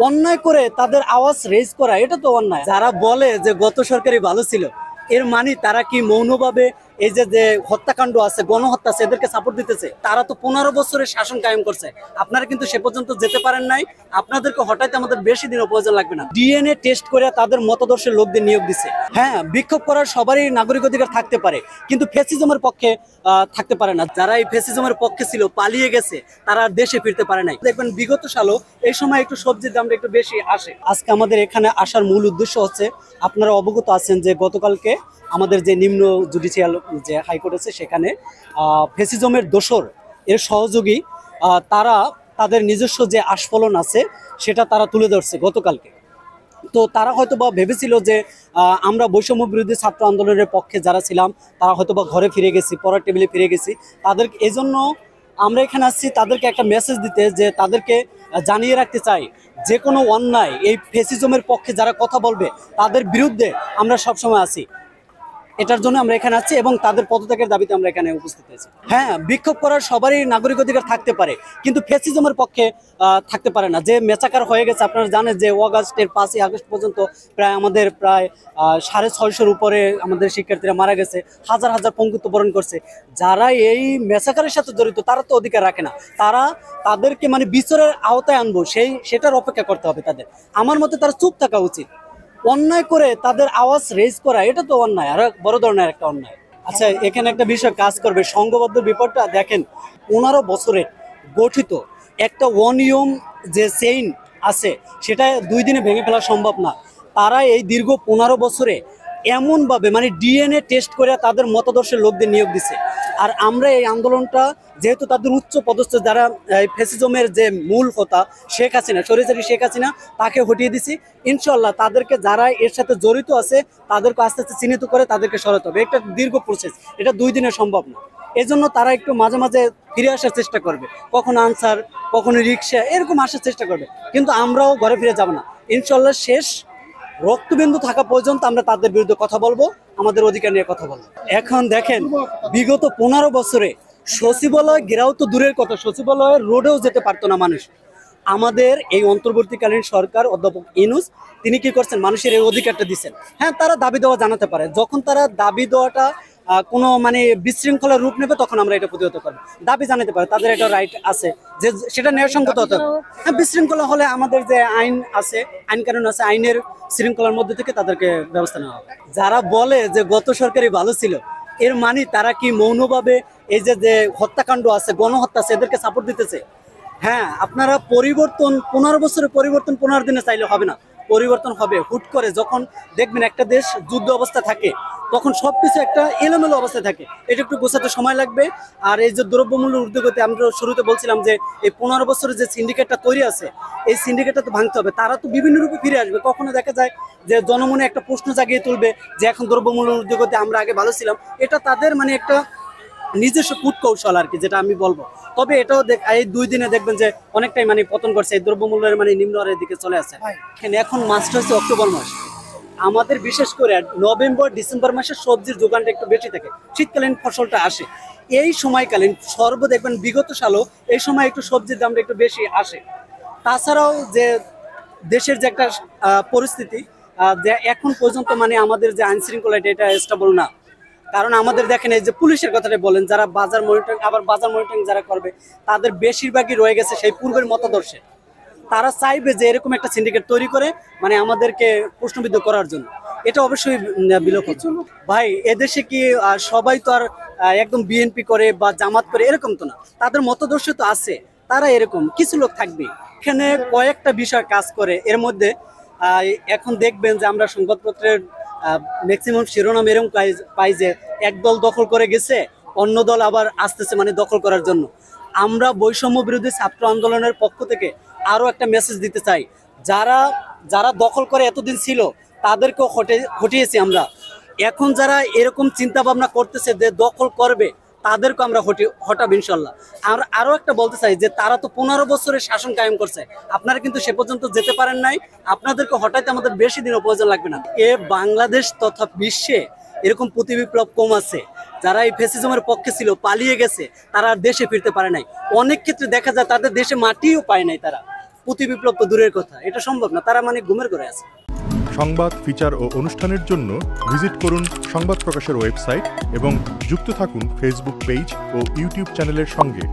অন্যায় করে তাদের আওয়াজ রেজ করা এটা তো অন্যায়। যারা বলে যে গত সরকারই ভালো ছিল, এর মানে তারা কি মৌনভাবে এই যে যে হত্যাকাণ্ড আছে, গণহত্যা আছে, এদেরকে সাপোর্ট দিতেছে? তারা তো 15 বছরের শাসন কায়েম করছে, আপনারা কিন্তু সে পর্যন্ত যেতে পারেন নাই। আপনাদেরকে হঠাৎ আমাদের বেশি দিনও প্রয়োজন লাগবে না। ডিএনএ টেস্ট করে তাদের মতাদর্শের লোকদের নিয়োগ দিচ্ছে। হ্যাঁ, বিক্ষোভ করার সবারই নাগরিক অধিকার থাকতে পারে, কিন্তু ফ্যাসিজমের পক্ষে থাকতে পারে না। যারা এই ফ্যাসিজমের পক্ষে ছিল, পালিয়ে গেছে, তারা আর দেশে ফিরতে পারে নাই। দেখবেন বিগত সালও এই সময় একটু সবজির দামটা একটু বেশি আসে। আজকে আমাদের এখানে আসার মূল উদ্দেশ্য হচ্ছে, আপনারা অবগত আছেন যে গতকালকে আমাদের যে নিম্ন জুডিশিয়াল যে হাইকোর্ট আছে, সেখানে ফ্যাসিজমের দোসর এর সহযোগী তারা তাদের নিজস্ব যে আস্ফলন আছে সেটা তারা তুলে ধরছে গতকালকে। তো তারা হয়তো বা ভেবেছিল যে আমরা বৈষম্য বিরোধী ছাত্র আন্দোলনের পক্ষে যারা ছিলাম তারা হয়তো বা ঘরে ফিরে গেছি, পড়ার টেবিলে ফিরে গেছি। তাদের এই জন্য আমরা এখানে আসছি তাদেরকে একটা মেসেজ দিতে, যে তাদেরকে জানিয়ে রাখতে চাই যে কোনো অন্যায় এই ফ্যাসিজমের পক্ষে যারা কথা বলবে তাদের বিরুদ্ধে আমরা সবসময় আছি। এটার জন্য আমরা এখানে আছি এবং তাদের পদত্যাগের দাবিতে আমরা এখানে উপস্থিত হয়েছি। হ্যাঁ, বিক্ষোভ করার সবারই নাগরিক অধিকার থাকতে পারে, কিন্তু ফ্যাসিজমের পক্ষে থাকতে পারে না। যে মেচাকার হয়ে গেছে, আপনারা জানেন যে অগাস্টের 5ই আগস্ট পর্যন্ত আমাদের প্রায় 650-র উপরে আমাদের শিক্ষার্থীরা মারা গেছে, হাজার হাজার পঙ্গুত্ব বরণ করছে। যারা এই মেচাকারের সাথে জড়িত তারা তো অধিকার রাখে না। তাদেরকে মানে বিচারের আওতায় আনবো, সেটার অপেক্ষা করতে হবে তাদের। আমার মতে তারা চুপ থাকা উচিত। অন্যায় করে তাদের আওয়াজ রেজ করা এটা তো অন্যায়, আর বড় ধরনের একটা অন্যায়। আচ্ছা, এখানে একটা বিষয় কাজ করবে, সংঘবদ্ধ বিপদটা দেখেন। 15 বছরে গঠিত একটা অনিয়ম যে চেইন আছে, সেটা 2 দিনে ভেঙে ফেলা সম্ভব না। তারা এই দীর্ঘ 15 বছরে এমনভাবে মানে ডিএনএ টেস্ট করে তাদের মতাদর্শের লোকদের নিয়োগ দিছে। আর আমরা এই আন্দোলনটা যেহেতু তাদের উচ্চ পদস্থ যারা ফ্যাসিজমের যে মূল কথা শেখ হাসিনা, স্বৈরাচারী শেখ হাসিনা, তাকে হটিয়ে দিছি। ইনশাল্লাহ তাদেরকে যারা এর সাথে জড়িত আছে তাদেরকে আস্তে আস্তে চিহ্নিত করে তাদেরকে সরাতে হবে। একটা দীর্ঘ প্রসেস, এটা 2 দিনে সম্ভব না। এজন্য তারা একটু মাঝে মাঝে ফিরে আসার চেষ্টা করবে, কখনো আনসার, কখনো রিক্সা, এরকম আসার চেষ্টা করবে। কিন্তু আমরাও ঘরে ফিরে যাব না। ইনশাল্লাহ শেষ রক্তবিন্দু থাকা পর্যন্ত আমরা তাদের বিরুদ্ধে কথা বলবো, আমাদের অধিকার নিয়ে কথা বলবো। এখন দেখেন, বিগত 15 বছরে সচিবালয় ঘেরাও তো দূরের কথা, সচিবালয়ের রোডেও যেতে পারতো না মানুষ। আমাদের এই অন্তর্বর্তীকালীন সরকার, অধ্যাপক ইউনূস, তিনি কি করছেন, মানুষের এই অধিকারটা দিচ্ছেন। হ্যাঁ, তারা দাবি দেওয়া জানাতে পারে, যখন তারা দাবি দেওয়াটা কোনো মানে বিশৃঙ্খলার রূপ নেবে তখন আমরা এটা প্রতিহত করবো। দাবি জানাতে পারে, তাদের একটা রাইট আছে যে সেটা ন্যায়সঙ্গত হতে হবে। হ্যাঁ, বিশৃঙ্খলা হলে আমাদের যে আইন আছে, আইন কানুন আছে, আইনের শৃঙ্খলার মধ্যে থেকে তাদেরকে ব্যবস্থা নেওয়া হবে। যারা বলে যে গত সরকারই ভালো ছিল, এর মানে তারা কি মৌনভাবে এই যে যে হত্যাকাণ্ড আছে, গণহত্যা আছে, এদেরকে সাপোর্ট দিতেছে? হ্যাঁ, আপনারা পরিবর্তন 15 বছরের পরিবর্তন 15 দিনে চাইলে হবে না। পরিবর্তন হবে হুট করে। যখন দেখবেন একটা দেশ যুদ্ধ অবস্থা থাকে, তখন সবকিছু একটা এলোমেলো অবস্থায় থাকে, এটা একটু গোছাতে সময় লাগবে। আর এই যে দ্রব্যমূল্য ঊর্ধ্বগতি, আমরা শুরুতে বলছিলাম যে এই 15 বছরের যে সিন্ডিকেটটা তৈরি আছে, এই সিন্ডিকেটটা তো ভাঙতে হবে। তারা তো বিভিন্ন রূপে ফিরে আসবে। কখনো দেখা যায় যে জনমনে একটা প্রশ্ন জাগিয়ে তুলবে যে এখন দ্রব্যমূল্য ঊর্ধ্বগতি, আমরা আগে ভালো ছিলাম। এটা তাদের মানে একটা নিজস্ব কূট কৌশল আর কি, যেটা আমি বলবো। তবে এটাও এই 2 দিনে দেখবেন যে অনেকটাই মানে পতন করছে, এই দ্রব্যমূল্যের মানে নিম্ন হারের দিকে চলে আসছে। এখন মাসটা হচ্ছে অক্টোবর মাস। আমাদের বিশেষ করে নভেম্বর ডিসেম্বর মাসে সবজির যোগানটা একটু বেশি থাকে, শীতকালীন ফসলটা আসে। এই সময়কালীন দেখবেন বিগত সালও এই সময় একটু সবজির দামটা একটু বেশি আসে। তাছাড়াও যে দেশের যে একটা পরিস্থিতি, যে এখন পর্যন্ত মানে আমাদের যে আইন শৃঙ্খলাটা, এটা স্টেবল না। কারণ আমাদের দেখেন, এই যে পুলিশের কথাটা বলেন, যারা বাজার মনিটরিং, আবার বাজার মনিটরিং যারা করবে, তাদের বেশিরভাগই রয়ে গেছে সেই পূর্বের মতাদর্শে। তারা চাইবে যে এরকম একটা সিন্ডিকেট তৈরি করে মানে আমাদেরকে প্রশ্নবিদ্ধ করার জন্য। এটা অবশ্যই বিলোপ হচ্ছে। ভাই, এদেশে কি সবাই তো আর একদম বিএনপি করে বা জামাত করে এরকম তো না, তাদের মতাদর্শ তো আছে। তারা এরকম কিছু লোক থাকবে। এখানে কয়েকটা বিষয় কাজ করে। এর মধ্যে এখন দেখবেন যে আমরা সংবাদপত্রের ম্যাক্সিমাম শিরোনাম এরকম পাই যে একদল দখল করে গেছে, অন্য দল আবার আসতেছে মানে দখল করার জন্য। আমরা বৈষম্য বিরোধী ছাত্র আন্দোলনের পক্ষ থেকে আরো একটা মেসেজ দিতে চাই, যারা যারা দখল করে এতদিন ছিল তাদেরকেও হটিয়েছি আমরা। এখন যারা এরকম চিন্তা ভাবনা করতেছে যে দখল করবে, তাদেরকে আমরা হটাবো ইনশাল্লাহ। আর আরো একটা বলতে চাই যে তারা তো 15 বছরের শাসন কায়েম করছে, আপনারা কিন্তু সে পর্যন্ত যেতে পারেন নাই। আপনাদেরকে হটাইতে আমাদের বেশি দিনও প্রয়োজন লাগবে না। বাংলাদেশ তথা বিশ্বে এরকম প্রতিবিপ্লব কম আছে। যারা এই ফ্যাসিজমের পক্ষে ছিল, পালিয়ে গেছে, তারা আর দেশে ফিরতে পারে নাই। অনেক ক্ষেত্রে দেখা যায় তাদের দেশে মাটিও পায় নাই। তারা প্রতি বিপ্লব তো দূরের কথা, এটা সম্ভব না, তারা মানে ঘুমের ঘরে আছে। সংবাদ, ফিচার ও অনুষ্ঠানের জন্য ভিজিট করুন সংবাদ প্রকাশের ওয়েবসাইট এবং যুক্ত থাকুন ফেসবুক পেজ ও ইউটিউব চ্যানেলের সঙ্গে।